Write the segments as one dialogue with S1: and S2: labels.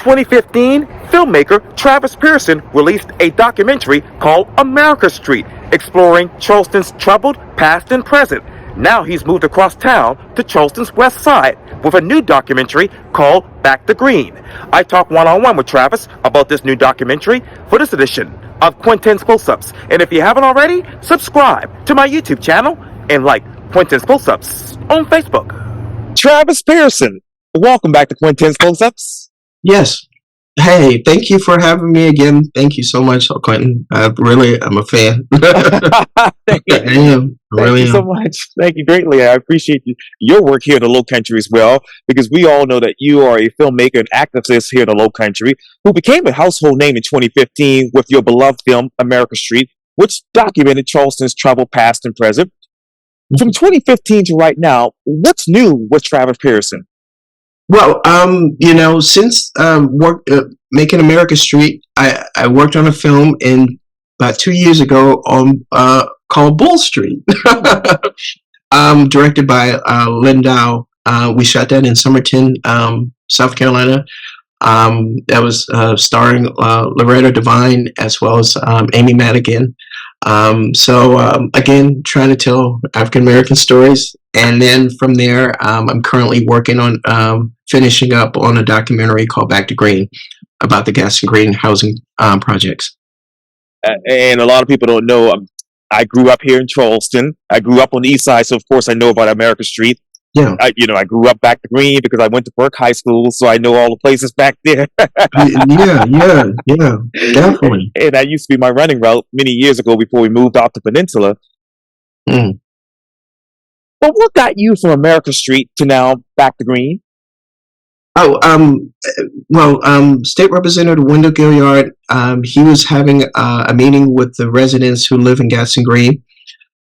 S1: 2015, filmmaker Travis Pearson released a documentary called America Street, exploring Charleston's troubled past and present. Now he's moved across town to Charleston's west side with a new documentary called Back to Green. I talked one-on-one with Travis about this new documentary for this edition of Quintin's Close-Ups. And if you haven't already, subscribe to my YouTube channel and like Quintin's Close-Ups on Facebook. Travis Pearson, welcome back to Quintin's Close-Ups.
S2: Yes. Hey, thank you for having me again. Thank you so much, Quintin. I'm a fan.
S1: Thank you.
S2: I am.
S1: Thank you so much. Thank you greatly. I appreciate your work here in the Low Country as well, because we all know that you are a filmmaker and activist here in the Low Country who became a household name in 2015 with your beloved film, America Street, which documented Charleston's troubled past and present. From 2015 to right now, what's new with Travis Pearson?
S2: Well, since making America Street, I worked on a film about 2 years ago on called Bull Street, directed by Lindau. We shot that in Somerton, South Carolina. That was starring Loretta Devine as well as Amy Madigan. Again, trying to tell African American stories. And then from there, I'm currently working on finishing up on a documentary called Back to Green about the Gaston Green housing projects.
S1: And a lot of people don't know, I grew up here in Charleston. I grew up on the east side, so of course I know about America Street.
S2: Yeah.
S1: I grew up Back to Green because I went to Burke High School, so I know all the places back there.
S2: yeah, definitely.
S1: And that used to be my running route many years ago before we moved out to Peninsula.
S2: Mm.
S1: But what got you from America Street to now Back to Green?
S2: State Representative Wendell Gilliard, he was having a meeting with the residents who live in Gaston Green.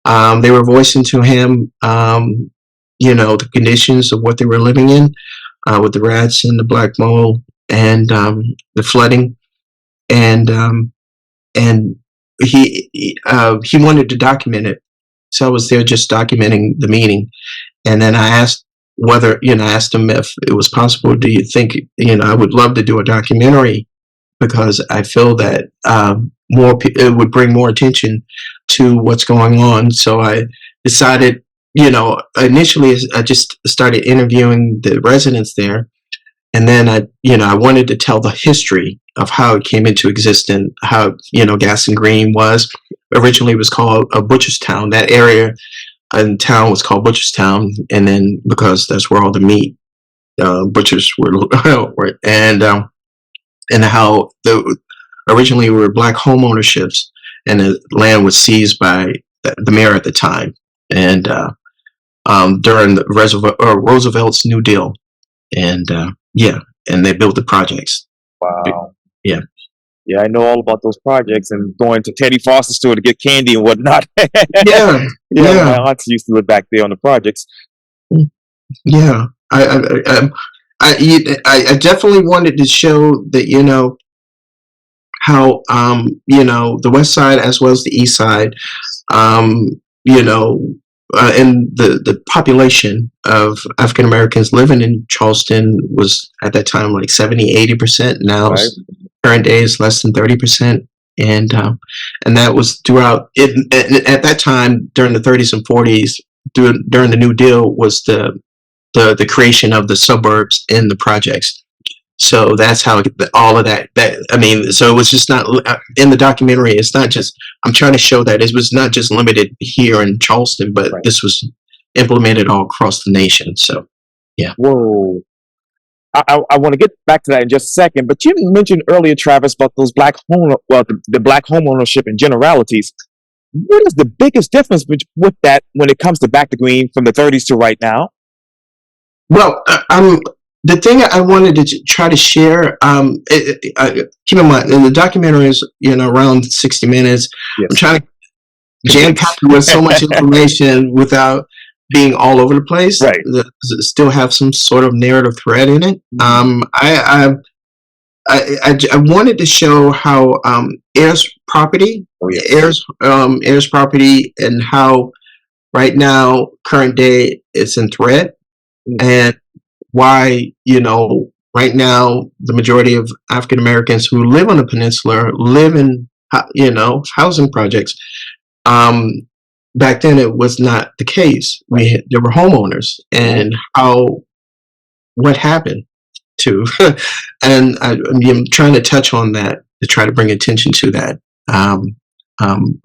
S2: They were voicing to him, the conditions of what they were living in, with the rats and the black mold and the flooding, and he wanted to document it. So I was there just documenting the meeting, and then I asked asked him if it was possible. Do you think I would love to do a documentary, because I feel that it would bring more attention to what's going on. So I decided. Initially I just started interviewing the residents there, and then I wanted to tell the history of how it came into existence, how, Gaston Green was originally was called a butcher's town. That area in town was called Butcherstown, and then because that's where all the meat butchers were, and how originally were black home ownerships, and the land was seized by the mayor at the time, and during the Roosevelt's New Deal, and and they built the projects.
S1: Wow.
S2: Yeah.
S1: Yeah, I know all about those projects and going to Teddy Foster's store to get candy and whatnot.
S2: Yeah.
S1: My aunts used to live back there on the projects.
S2: Yeah, I definitely wanted to show that how the West Side as well as the East Side, and the population of African Americans living in Charleston was at that time like 70-80%. Now, right. Current day is less than 30%, and that was throughout it. At that time, during the 30s and 40s, during the New Deal, was the creation of the suburbs in the projects. So that's how all of that. So it was just not in the documentary. It's not just. I'm trying to show that it was not just limited here in Charleston, but right. This was implemented all across the nation. So, yeah.
S1: Whoa. I want to get back to that in just a second, but you mentioned earlier, Travis, about those the black home ownership in generalities. What is the biggest difference with that when it comes to Back to Green from the 30s to right now?
S2: Well, the thing I wanted to try to share, keep in mind, the documentary is around 60 minutes. Yes. I'm trying to jam pack with so much information without being all over the place.
S1: Right.
S2: Still have some sort of narrative thread in it. I wanted to show how heirs property, heirs property, and how right now, current day, it's in threat, and why right now, the majority of African Americans who live on the peninsula live in, housing projects. Back then, it was not the case. There were homeowners, and what happened to, and I'm trying to touch on that to try to bring attention to that,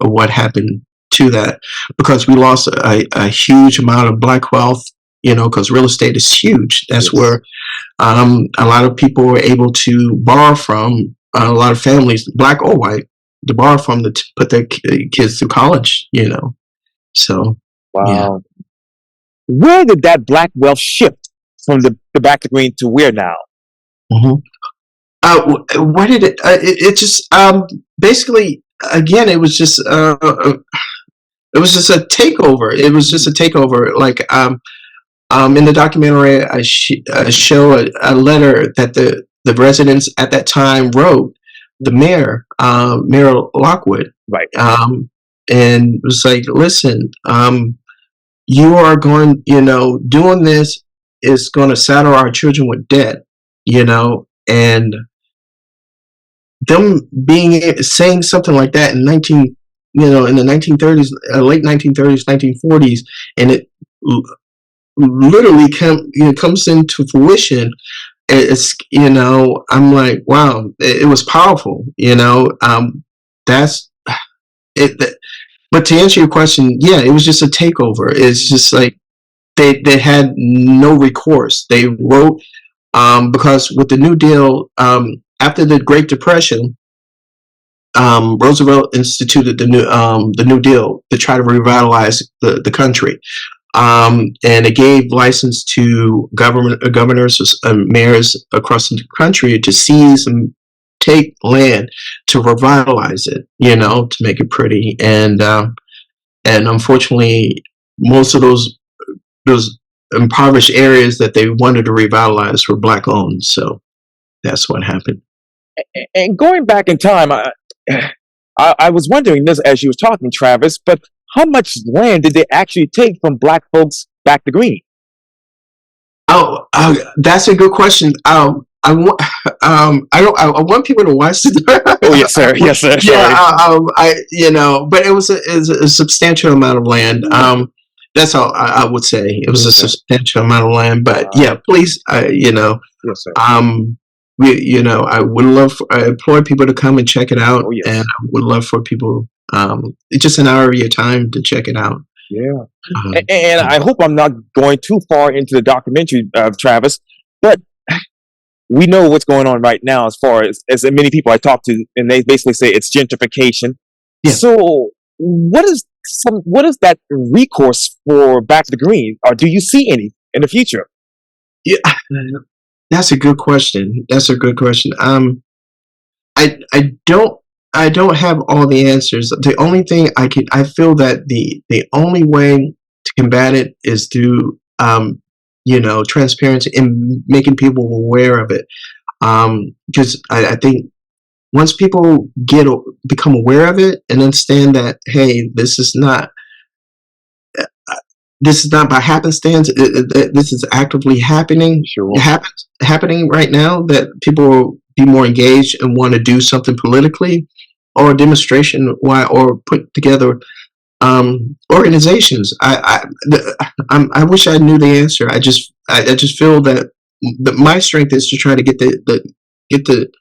S2: what happened to that, because we lost a huge amount of Black wealth, because real estate is huge. That's where a lot of people were able to borrow from, a lot of families, Black or white, to borrow from to put their kids through college, So,
S1: wow. Where did that Black wealth shift from the Back to Green to where now?
S2: Where did it just, basically, again, it was just a takeover. It was just a takeover. Like, in the documentary, I show a letter that the residents at that time wrote the mayor, Mayor Lockwood.
S1: Right.
S2: And it was like, listen, you are going, doing this is going to saddle our children with debt, and them saying something like that in in the 1930s, late 1930s, 1940s, and it literally comes into fruition. It's, I'm like, wow, it was powerful, that's it. But to answer your question, yeah, it was just a takeover. It's just like they had no recourse. They wrote, because with the New Deal, after the Great Depression, Roosevelt instituted the New Deal to try to revitalize the country. And it gave license to governors and mayors across the country to seize and take land to revitalize it, to make it pretty. And unfortunately, most of those impoverished areas that they wanted to revitalize were Black owned. So that's what happened.
S1: And going back in time, I was wondering this as you were talking, Travis, but how much land did they actually take from Black folks back to Green?
S2: Oh, that's a good question. I want people to watch it.
S1: Oh, yes, sir. Yes, sir.
S2: Yeah, but it was a substantial amount of land. That's all I would say. It was a substantial amount of land. But yeah, please,
S1: yes, sir.
S2: I would love I implore people to come and check it out.
S1: Oh, yes.
S2: And I would love for people, it's just an hour of your time to check it out.
S1: Yeah. And I hope I'm not going too far into the documentary, Travis, but we know what's going on right now as far as many people I talk to, and they basically say it's gentrification. Yeah. So what is that recourse for Back to the Green, or do you see any in the future?
S2: Yeah, that's a good question. I don't have all the answers. The only thing I feel that the only way to combat it is through, transparency and making people aware of it. Because I think once people become aware of it and understand that, hey, this is not by happenstance. This is actively happening.
S1: Sure.
S2: Happening right now, that people will be more engaged and want to do something politically, or a demonstration, or put together organizations. I wish I knew the answer. I just feel that my strength is to try to get the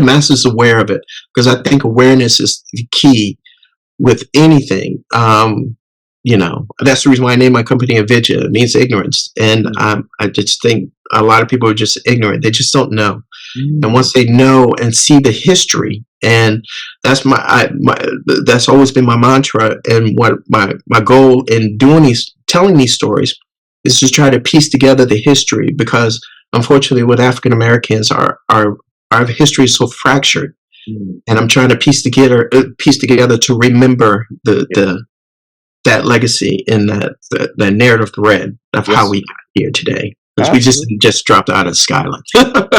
S2: masses aware of it, because I think awareness is the key with anything. That's the reason why I named my company Avidya. It means ignorance, and I just think a lot of people are just ignorant. They just don't know. And once they know and see the history, and that's that's always been my mantra, and what my goal in telling these stories is to try to piece together the history, because unfortunately with African Americans, our history is so fractured, and I'm trying to piece together to remember that legacy and that narrative thread of how we got here today. Because we just dropped out of the skyline.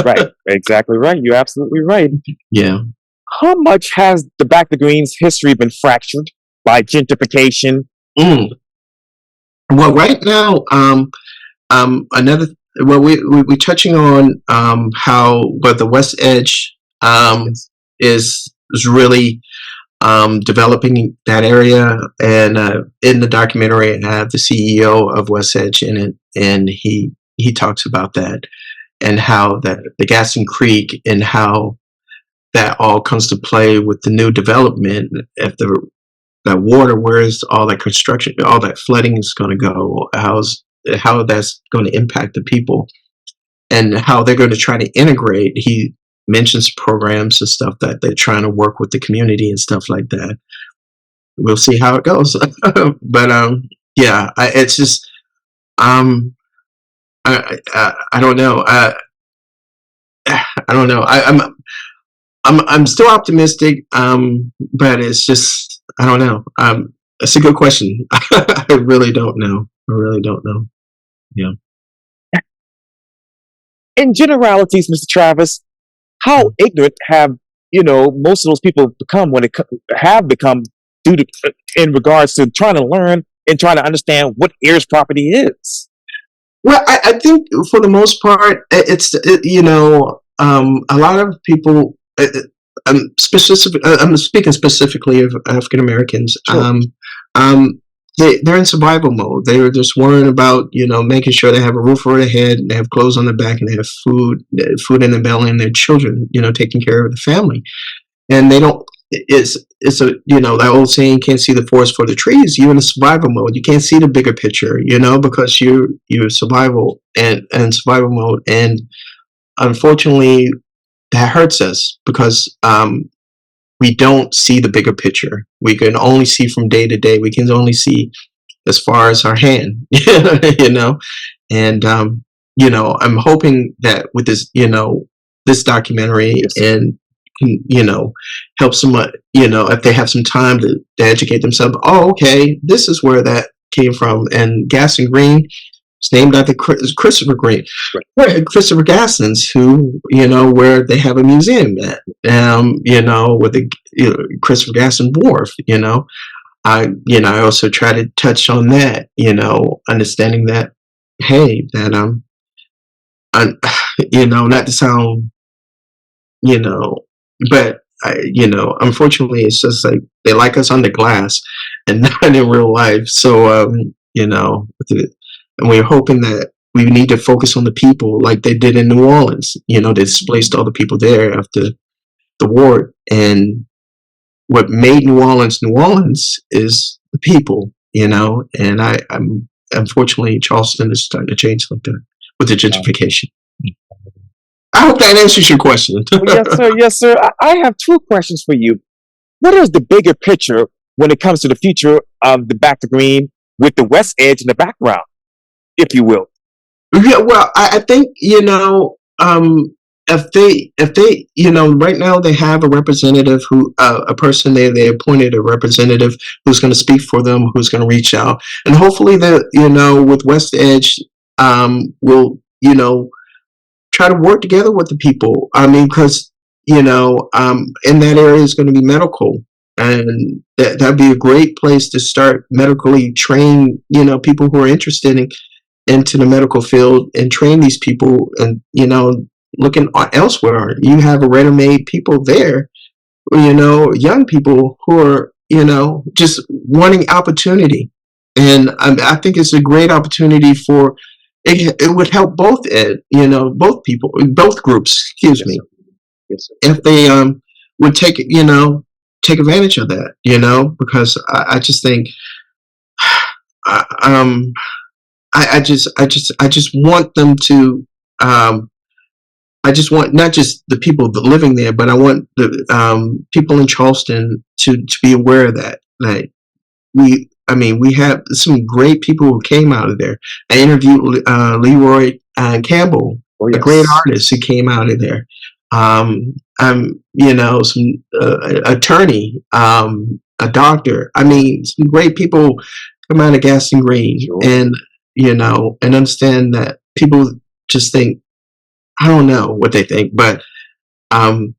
S1: Right, exactly right. You're absolutely right.
S2: Yeah.
S1: How much has the Back to Green's history been fractured by gentrification?
S2: Well, right now, well, we touching on how, but the West Edge is really developing that area, and in the documentary, I have the CEO of West Edge in it, and he talks about that and how that the Gaston Creek and how that all comes to play with the new development. If that water, where is all that construction, all that flooding is going to go? How that's going to impact the people, and how they're going to try to integrate. He mentions programs and stuff that they're trying to work with the community and stuff like that. We'll see how it goes. But yeah, it's just I don't know. I don't know. I'm still optimistic, but it's just I don't know. It's a good question. I really don't know. I really don't know. Yeah.
S1: In generalities, Mr. Travis, how ignorant have most of those people become have become due to in regards to trying to learn and trying to understand what heirs property is?
S2: Well, I think for the most part, a lot of people. I'm speaking specifically of African Americans.
S1: Sure.
S2: They're in survival mode. They're just worrying about making sure they have a roof over their head, and they have clothes on their back, and they have food in their belly, and their children taking care of the family. And they don't. It's a that old saying, can't see the forest for the trees. You're in a survival mode. You can't see the bigger picture, because you're survival and survival mode. And unfortunately, that hurts us because we don't see the bigger picture. We can only see from day to day. We can only see as far as our hand, And I'm hoping that with this, this documentary,
S1: Yes.
S2: and can, help someone, if they have some time to educate themselves. Oh, okay, this is where that came from. And Gaston Green, it's named after Christopher Green, right. Christopher Gaston's, who where they have a museum at, with the Christopher Gaston Wharf. I also try to touch on that, understanding that, hey, that I'm, not to sound, but unfortunately, it's just like they like us under glass and not in real life. So, and we're hoping that we need to focus on the people like they did in New Orleans. They displaced all the people there after the war. And what made New Orleans is the people, and I'm unfortunately, Charleston is starting to change like that with the gentrification. I hope that answers your question.
S1: Yes, sir. Yes, sir. I have two questions for you. What is the bigger picture when it comes to the future of the Back to Green with the West Edge in the background, if you will?
S2: Yeah, well, I think if they right now they have a representative a person there, they appointed a representative who's going to speak for them, who's going to reach out, and hopefully with West Edge will try to work together with the people. I mean, because in that area is going to be medical, and that'd be a great place to start medically train people who are interested into the medical field, and train these people. And looking elsewhere, you have a ready-made people there, young people who are just wanting opportunity. And I think it's a great opportunity for it would help both both people, both groups, excuse me.
S1: Yes, sir.
S2: If they would take advantage of that, because I just think I just want them to I just want not just the people living there, but I want the people in Charleston to be aware of that. Like we have some great people who came out of there. I interviewed Leroy Campbell, a great artist who came out of there. Some attorney, a doctor. I mean, some great people come out of Gaston Green,
S1: Sure.
S2: and understand that people just think, I don't know what they think, but to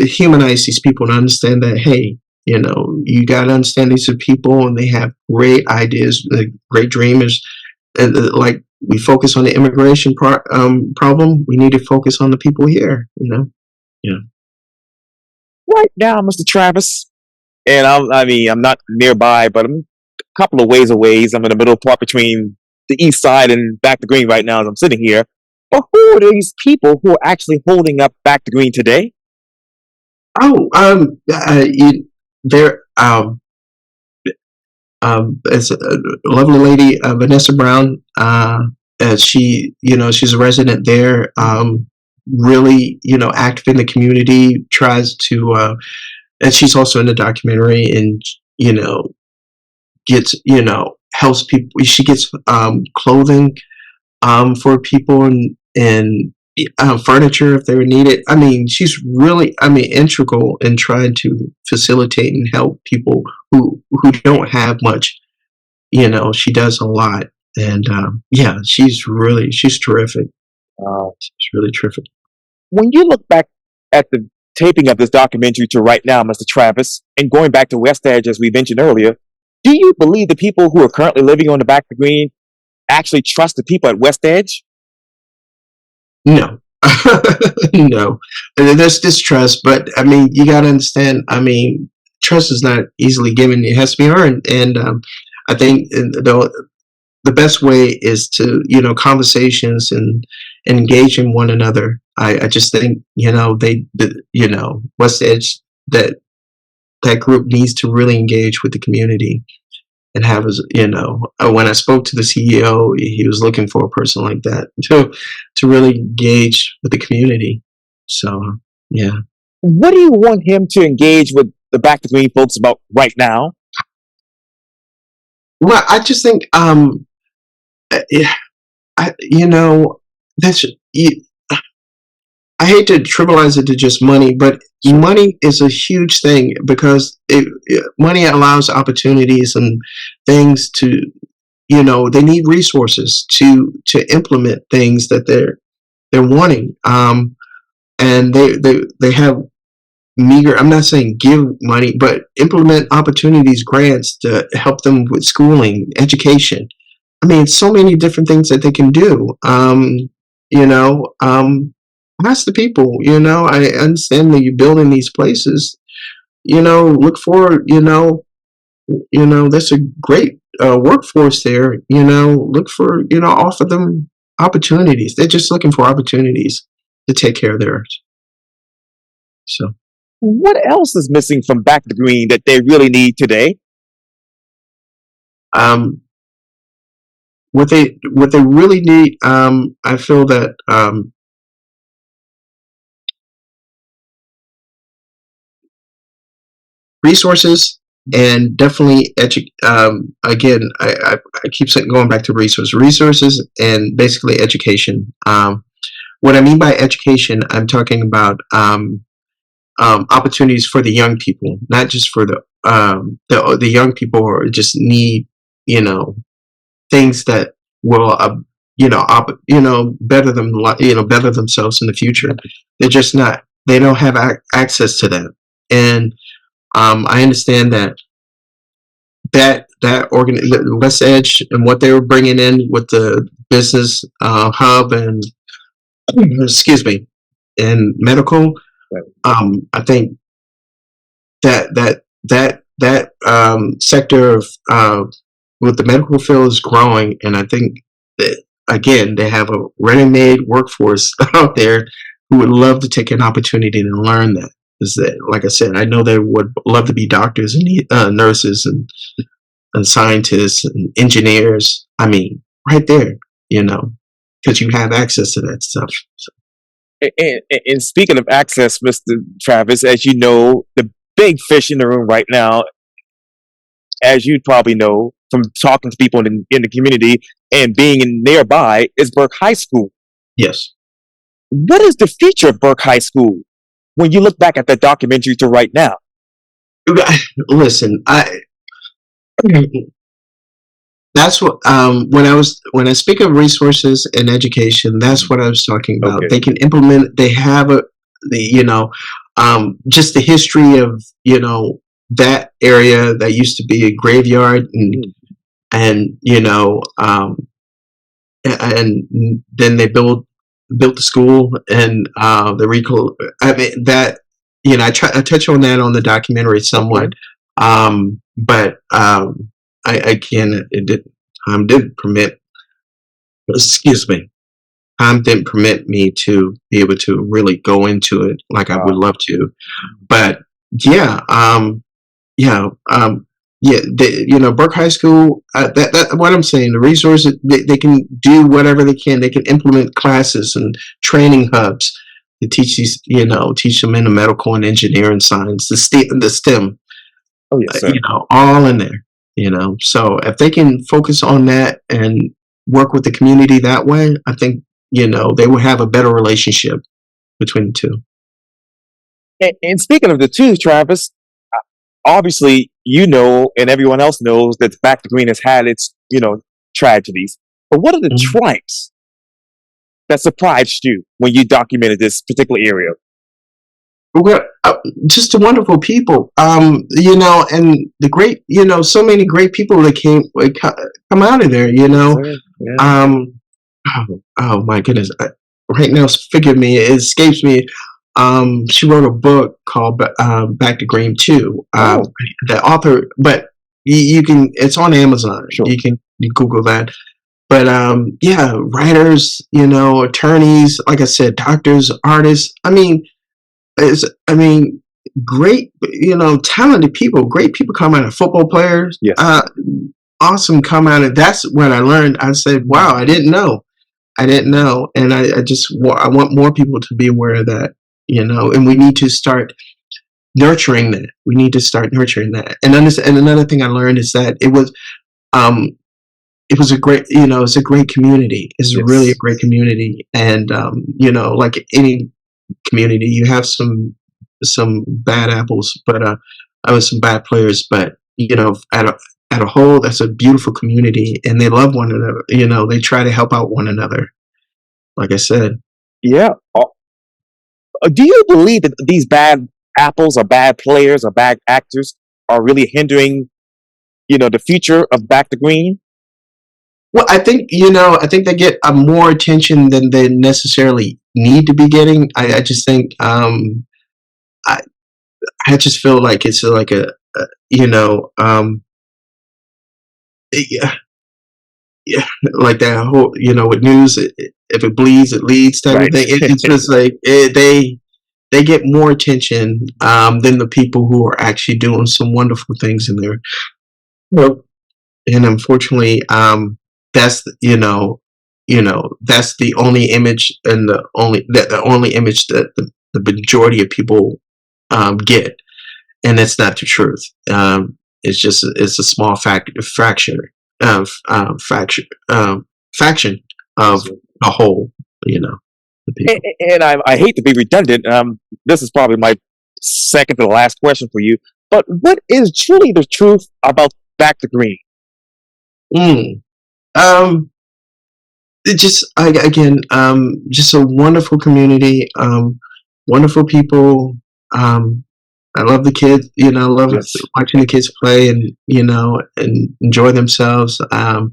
S2: humanize these people and understand that, hey, you got to understand these are people and they have great ideas, great dreamers, and like we focus on the immigration problem. We need to focus on the people here. Yeah.
S1: Right now, Mr. Travis, and I'm not nearby, but I'm a couple of ways away. I'm in the middle part between the east side and Back to Green right now as I'm sitting here. But who are these people who are actually holding up Back to Green today?
S2: Oh, there. It's a lovely lady, Vanessa Brown. She's a resident there. Really, active in the community. Tries to, and she's also in the documentary, and gets helps people. She gets clothing for people and furniture if they were needed. I mean, she's really, integral in trying to facilitate and help people who don't have much. She does a lot, and yeah, she's terrific. She's really terrific.
S1: When you look back at the taping of this documentary to right now, Mr. Travis, and going back to West Edge as we mentioned earlier, do you believe the people who are currently living on the Back to Green actually trust the people at West Edge?
S2: No. No. There's distrust, but I mean, you got to understand. I mean, trust is not easily given; it has to be earned. And I think the best way is to conversations and engage in one another. I just think West Edge, that group needs to really engage with the community and have when I spoke to the CEO, he was looking for a person like that to really engage with the community. So yeah.
S1: What do you want him to engage with the Back to Green folks about right now?
S2: Well, I just think that's I hate to trivialize it to just money, but money is a huge thing because money allows opportunities and things to, they need resources to implement things that they're wanting. And they have meager, I'm not saying give money, but implement opportunities, grants to help them with schooling, education. I mean, so many different things that they can do. Ask the people, I understand that you're building these places, look for, there's a great workforce there, look for, offer them opportunities. They're just looking for opportunities to take care of theirs. So.
S1: What else is missing from Back to Green that they really need today?
S2: What they really need, I feel that resources and definitely again, I keep going back to resources and basically education. What I mean by education, I'm talking about opportunities for the young people, not just for the young people who just need things that will better them, better themselves in the future. They're just not. They don't have access to that, and I understand that the West Edge and what they were bringing in with the business hub and excuse me, and medical. I think that sector of with the medical field is growing, and I think that again they have a ready-made workforce out there who would love to take an opportunity and learn that. Is that, like I said, I know they would love to be doctors and nurses and scientists and engineers. I mean, right there, because you have access to that stuff. So.
S1: And speaking of access, Mr. Travis, as you know, the big fish in the room right now, as you probably know from talking to people in the community and being nearby, is Burke High School.
S2: Yes.
S1: What is the future of Burke High School when you look back at that documentary to right now?
S2: Listen, that's what when I speak of resources and education, that's what I was talking about. Okay. They can implement. They have just the history of that area that used to be a graveyard and and then they built the school and the recall. I mean that I touch on that on the documentary somewhat, but I can it did time didn't permit excuse me time didn't permit me to be able to really go into it like I would love to, but yeah yeah yeah Burke High School, that what I'm saying, the resources, they can do whatever they can. They can implement classes and training hubs to teach these, teach them in the medical and engineering science, the STEM,
S1: Oh, yes, sir.
S2: all in there, so if they can focus on that and work with the community that way, I think they will have a better relationship between the two.
S1: And speaking of the two, Travis, obviously, and everyone else knows that Back to Green has had its, tragedies. But what are the
S2: Mhm.
S1: triumphs that surprised you when you documented this particular area?
S2: Well, just the wonderful people, and the great, so many great people that come out of there,
S1: Yes, sir. Yeah.
S2: um, oh my goodness, right now, forgive me, it escapes me. She wrote a book called Back to Green 2.
S1: Oh,
S2: The author, but you can, it's on Amazon.
S1: sure.
S2: You Google that. But yeah, writers, attorneys, like I said, doctors, artists. I mean, great, talented people, great people come out of football players.
S1: Yes.
S2: Awesome come out of. That's what I learned. I said, wow, I didn't know. I didn't know, and I want more people to be aware of that, and we need to start nurturing that. We need to start nurturing that. And another thing I learned is that um, it was a great, it's a great community. It's really a
S1: Yes.
S2: great community, and like any community, you have some bad apples, but I was some bad players, but at a whole, that's a beautiful community, and they love one another. They try to help out one another. Like I said,
S1: Yeah. Do you believe that these bad apples or bad players or bad actors are really hindering, the future of Back to Green?
S2: well, I think they get more attention than they necessarily need to be getting. I just think I I just feel like it's like a yeah, yeah, like that whole, with news, if it bleeds, it leads type of
S1: Right.
S2: thing. It's just like they get more attention than the people who are actually doing some wonderful things in there. Well, and unfortunately, that's that's the only image, and the only image that the majority of people get, and that's not the truth. It's a small fraction faction of a whole. The
S1: And,
S2: people.
S1: and I hate to be redundant. This is probably my second to the last question for you. But what is truly the truth about Back to Green?
S2: Mm. Um, it just again, just a wonderful community, wonderful people. I love the kids. I love
S1: Yes.
S2: watching the kids play and and enjoy themselves. Um,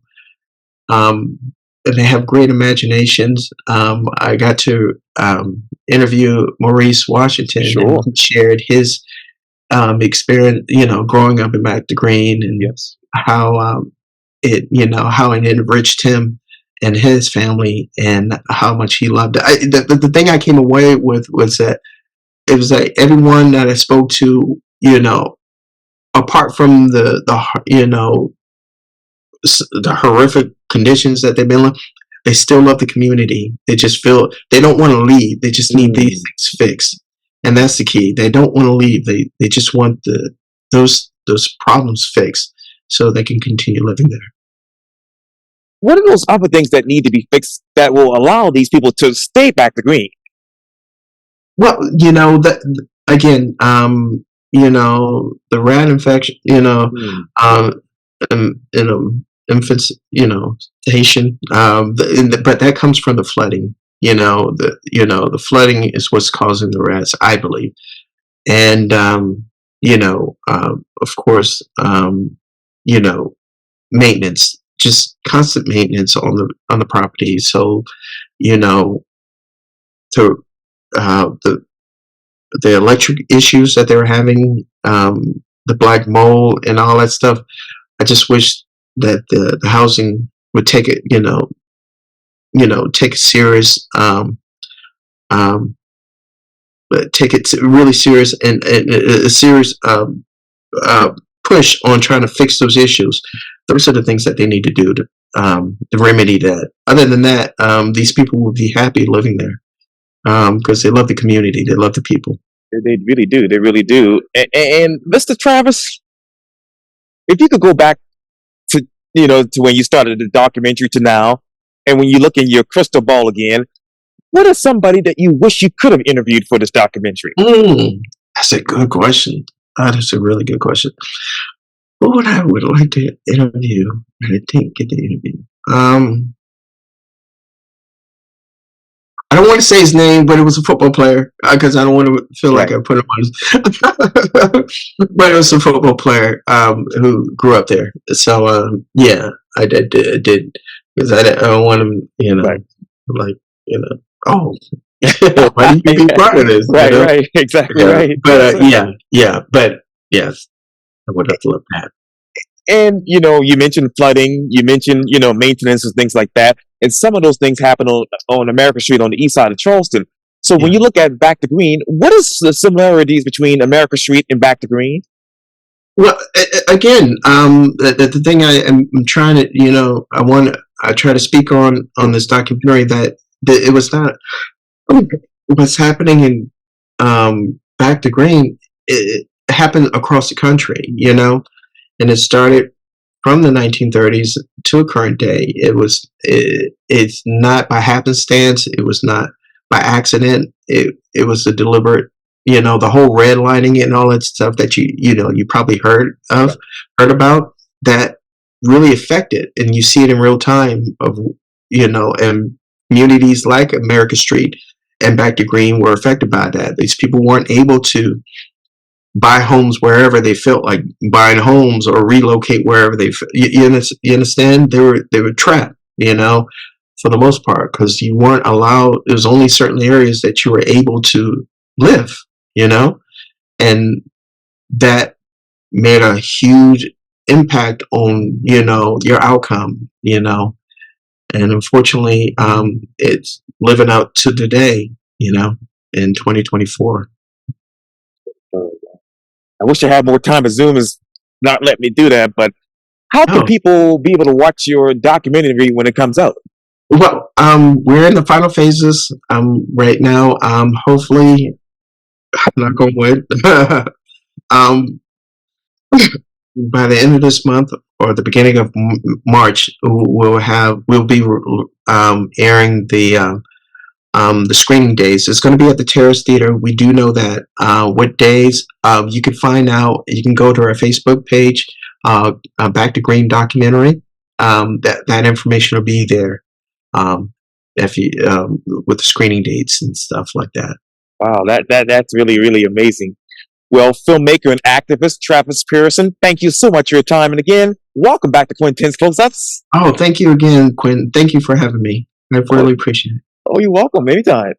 S2: and they have great imaginations. I got to interview Maurice Washington, and
S1: Sure.
S2: he shared his experience, growing up in Back to Green, and
S1: Yes.
S2: how how it enriched him and his family, and how much he loved it. The thing I came away with was that it was like everyone that I spoke to, apart from the horrific conditions that they've been in, they still love the community. They just feel they don't want to leave. They just need these
S1: Mm.
S2: things fixed, and that's the key. They don't want to leave. They just want those problems fixed so they can continue living there.
S1: What are those other things that need to be fixed that will allow these people to stay Back to Green?
S2: Well, that again, the rat infection,
S1: Mm.
S2: um, infants, Haitian, but that comes from the flooding. The flooding is what's causing the rats, I believe, and of course, you know, maintenance, just constant maintenance on the property. So, you know, to the electric issues that they were having, the black mold and all that stuff. I just wish that the housing would take it, take it serious, um, take it really serious, and a serious push on trying to fix those issues. Those are the things that they need to do to remedy that. Other than that, these people will be happy living there because they love the community, they love the people.
S1: They really do. They really do. And Mr. Travis, if you could go back to to when you started the documentary to now, and when you look in your crystal ball again, what is somebody that you wish you could have interviewed for this documentary?
S2: That's a good question. That is a really good question. Who would I would like to interview? I didn't get the interview. I don't want to say his name, but it was a football player because I don't want to feel like I put him on. But it was a football player who grew up there. So yeah, I did because I don't want him, like oh, why do you be part of this?
S1: Right, exactly right.
S2: But but yes, I would have loved that.
S1: And you mentioned flooding, you mentioned maintenance and things like that, and some of those things happen on America Street on the east side of Charleston. So when you look at Back to Green, what is the similarities between America Street and Back to Green?
S2: Well, again, the thing I'm trying to, I try to speak on this documentary that it was not what's happening in Back to Green. It happened across the country, and it started from the 1930s to current day. It's not by happenstance. It was not by accident. It was a deliberate, the whole redlining and all that stuff that you probably heard about, that really affected, and you see it in real time of, and communities like America Street and Back to Green were affected by that. These people weren't able to buy homes wherever they felt like buying homes or relocate wherever you understand. They were trapped, for the most part, because you weren't allowed. There was only certain areas that you were able to live, and that made a huge impact on your outcome, and unfortunately it's living up to today, in 2024.
S1: I wish I had more time, but Zoom is not letting me do that. But how can people be able to watch your documentary when it comes out?
S2: Well, we're in the final phases right now. Hopefully, knock on wood, by the end of this month or the beginning of March, we'll be airing the screening days. It's going to be at the Terrace Theater. We do know that what days. You can find out. You can go to our Facebook page, Back to Green documentary. That information will be there. If you with the screening dates and stuff like that.
S1: Wow, that's really, really amazing. Well, filmmaker and activist Travis Pearson, thank you so much for your time, and again, welcome back to Quintin's Close-Ups.
S2: Oh, thank you again, Quintin. Thank you for having me. I really appreciate it.
S1: Oh, you're welcome. Anytime.